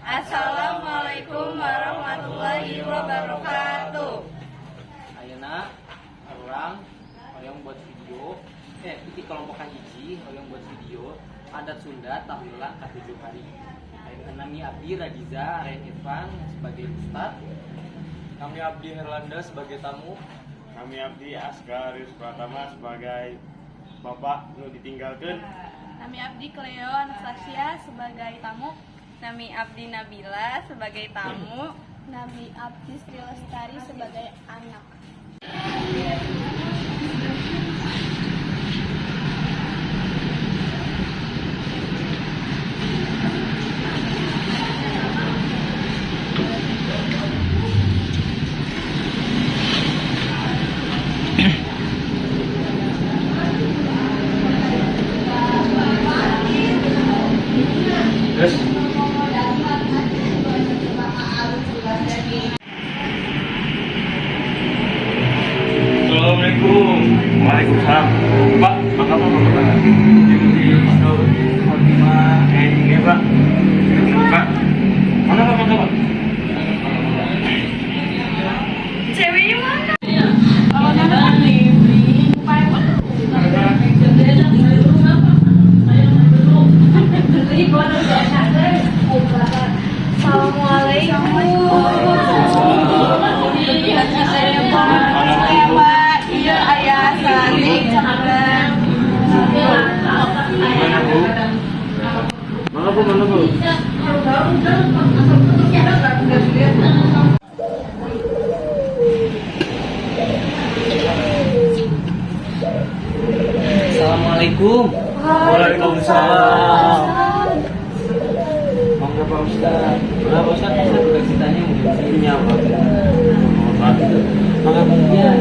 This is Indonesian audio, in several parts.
Assalamualaikum warahmatullahi wabarakatuh. Ayeuna orang hoyong buat video di kelompokan hiji hoyong buat video adat Sunda tahlilan ke-7 hari. Ayeuna nami abdi Radiza Rain Irfan sebagai ustad. Kami abdi Herlanda sebagai tamu. Kami abdi Asgar Yus Pratama sebagai bapak nu ditinggalkan. Nami abdi Cleo Anastasia sebagai tamu. Nami abdi Nabila sebagai tamu. Nami abdi Sri Lestari sebagai anak. Terus Assalamualaikum. Waalaikumsalam. Pak, mangga Pak, mangga Pak. Ini Pak. Pak, mangga Pak, mangga Pak. Ceweknya mana? Iya ayah saling Mana Bu? Mangga Bu, mangga Bu. Assalamualaikum. Waalaikumsalam. Mangga Pak Ustad. Mangga Pak Ustad, bisa buka ceritanya mungkin sininya Pak. Mangga Pak Ustad.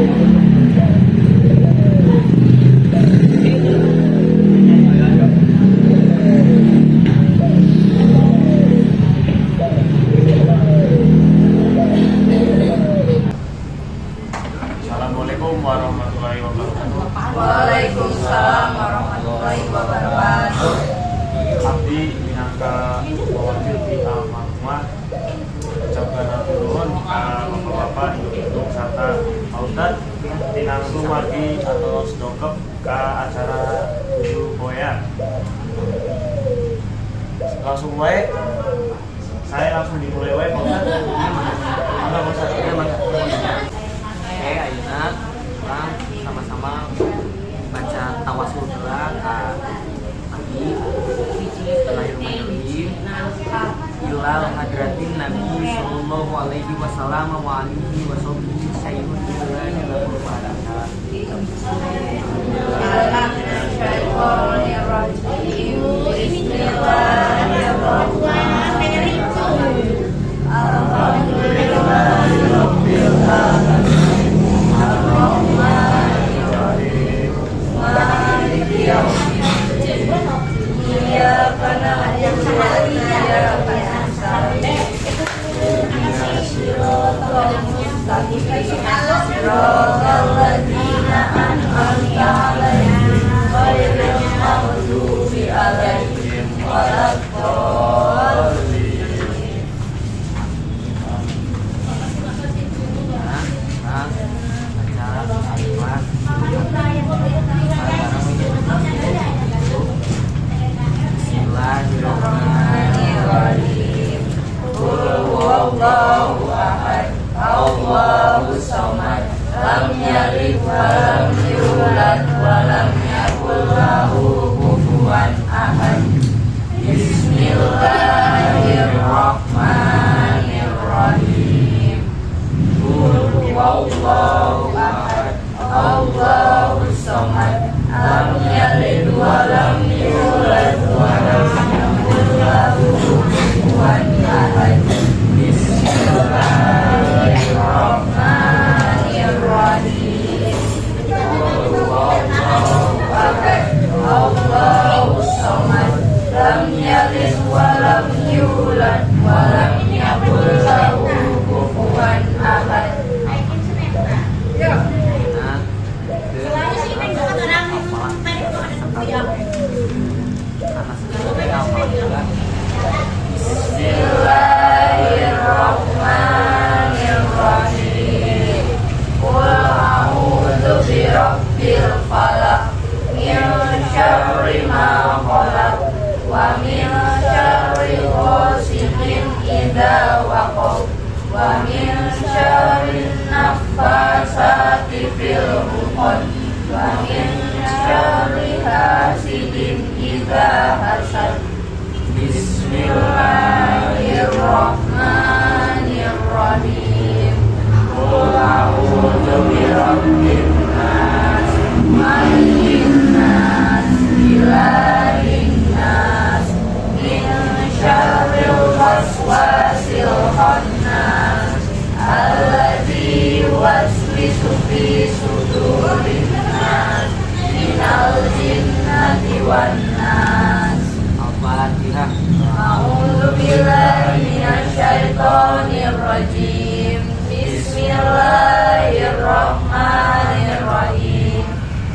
Assalamualaikum warahmatullahi wabarakatuh. Waalaikumsalam warahmatullahi wabarakatuh. Abdi minangka mewakili pihak almarhumah ucapkan atur nuhun ka bapak-bapak ibu-ibu serta Pak Ustad tinangtu margi atau sedongkep ka acara 7 Boya. Langsung wae saya langsung dimulai wae Pak Ustad. Mangga Pak Ustad, Ayeuna orang sama-sama baca tawasul heula ka abdi Bismillahirrahmanirrahim. Ilal hadratin Nabi sallallahu alaihi wasallam wa alihi washabbihi sayyidul jalali wal barakah. Bismillahirrahmanirrahim. Qul huwallahu ahad. Allahus samad. Lam yalid wa lam yulad wa lam yakul lahu kufuwan ahad. Bismillahirrahmanirrahim. Qul huwallahu ahad. Allahus samad. Lam yalid wa lam yulad wa lam yakul lahu kufuwan ahad. Bismillahirrahmanirrahim. Qul huwallahu ahad. Allahus samad. Lam yalid wa lam yulad wa lam yakul lahu kufuwan ahad. Bismillah. wa min syarrin naffasati fil uqad wa min syarri hasidin idza hasad. Bismillahirrahmanirrahim. Qul a'udzu birabbin nas, malikin nas, ilahin nas, min syarril waswasil khannas, alladzi yuwaswisu fi sudurin nas, minal jinnati wan nas. Al-Fatihah. A'udzu billahi minasyaitonir rajim. Bismillahirrahmanirrahim.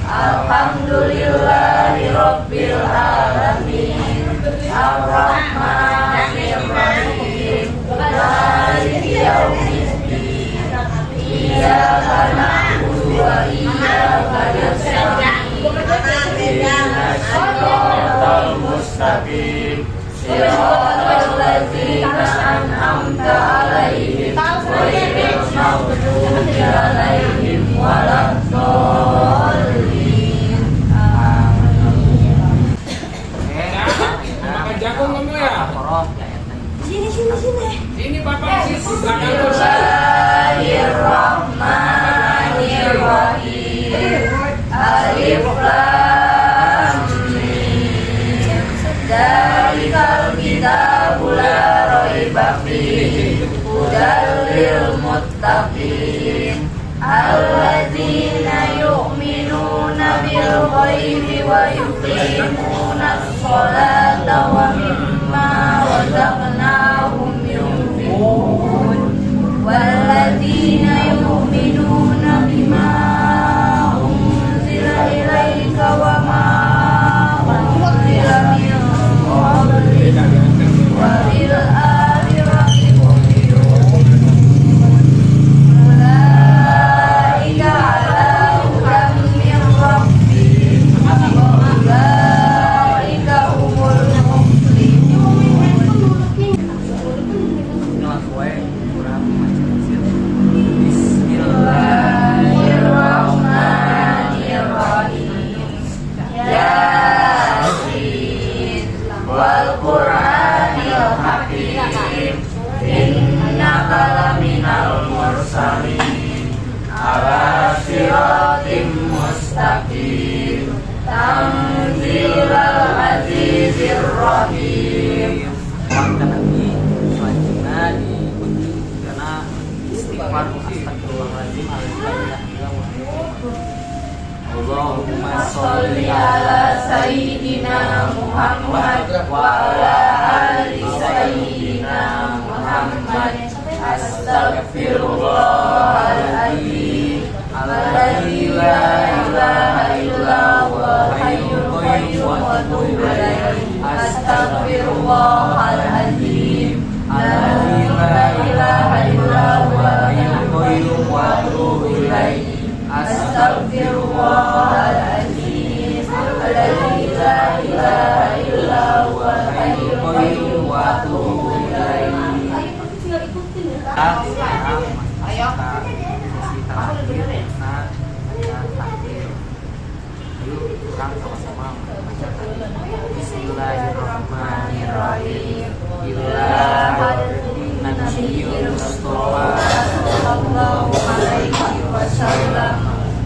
Alhamdulillahi rabbil alamin. Arrahmanir rahim. Maliki yaumiddin. Iyyaka na'budu wa iyyaka nasta'in. Ihdinas siratal mustaqim. Siratal ladzina an'amta 'alaihim ghairil maghdubi 'alaihim waladdallin. Makan jagung kamu ya? Sini Bapak sini. Bismillahirrahmanirrahim. Alif lam mim. Dzalikal kitabu la raiba fihi hudal lil muttaqin alladzina yu'minuna bil ghaibi wa yuqimuna sholata wa mimma razaqnahum yunfiqun walladzina yu'minuna bima unzila ilaika wa ma unzila min qablika wa bil akhirati hum yuqinun ulaika ala hudan min rabbihim wa ulaika humul muflihun. Bismillahirrahmanirrahim. Yasin wal Qur'anil hakim. Innaka laminal mursalin ala siratim mustaqim. Tanzilal azizir rahim. Kuatkan lagi selanjutnya diikuti karena istighfar astagfirullahaladzim. Allahumma sholli ala sayyidina Muhammad wa ala ali sayyidina Muhammad. Astaghfirullahaladzim alladzi la ilaha illa huwa hayyul qayyum wa atubu ilaihi. Astaghfirullahaladzim alladzi la ilaha illa huwa hayyul qayyum wa atubu ilaihi. Astaghfirullahaladzim alladzi la ilaha illa huwa hayyul qayyum wa atubu ilaihi. Ayo. Sesi terakhir kita takbir. Yuk kita sama-sama membacakan Bismillahirrahmanirrahim. Nabiyyul Mustafa sallallahu alaihi wasallam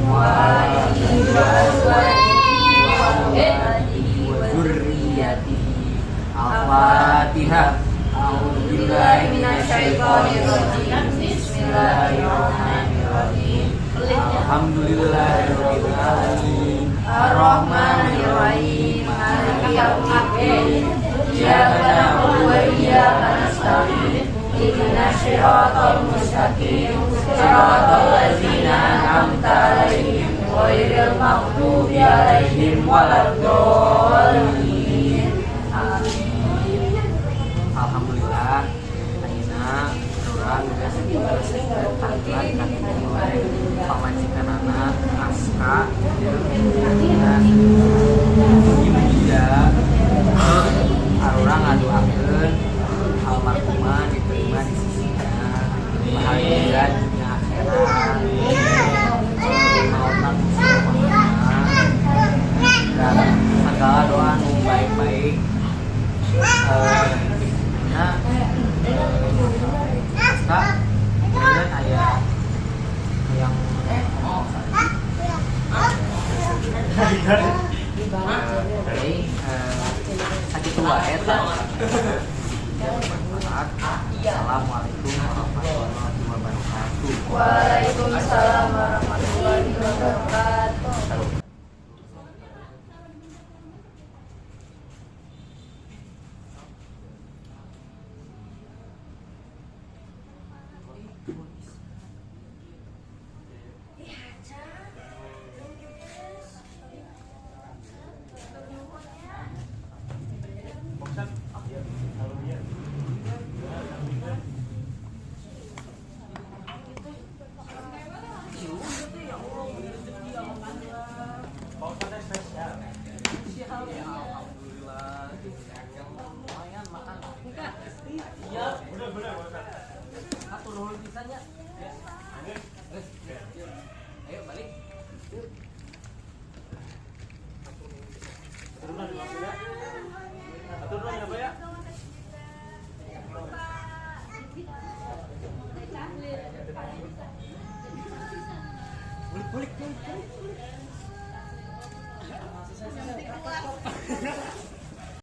wa alihi wa azwajihi wa dzurriyyatihi. Al-Fatihah. A'udzubillahi minasyaitonir rajim. Bismillahirrahmanirrahim. Alhamdulillahirabbil alamin. Ar-Rahmanirrahim. Maliki yaumiddin. Iyyaka na'budu wa iyyaka nasta'in. Ihdinas siratal mustaqim. Siratal ladzina an'amta 'alaihim ghairil maghdubi 'alaihim waladdallin. Amin. Alhamdulillah. Ayeuna urang geus selesai takbiran kami mulai pamajikan anak naskah dan ibu arurang ngaduakeun almarhumah diterima di sisinya puasa kemudian ayah yang jadi sakit tua eta. Assalamualaikum warahmatullahi wabarakatuh. Waalaikumsalam warahmatullahi wabarakatuh. Ayo balik. Balik.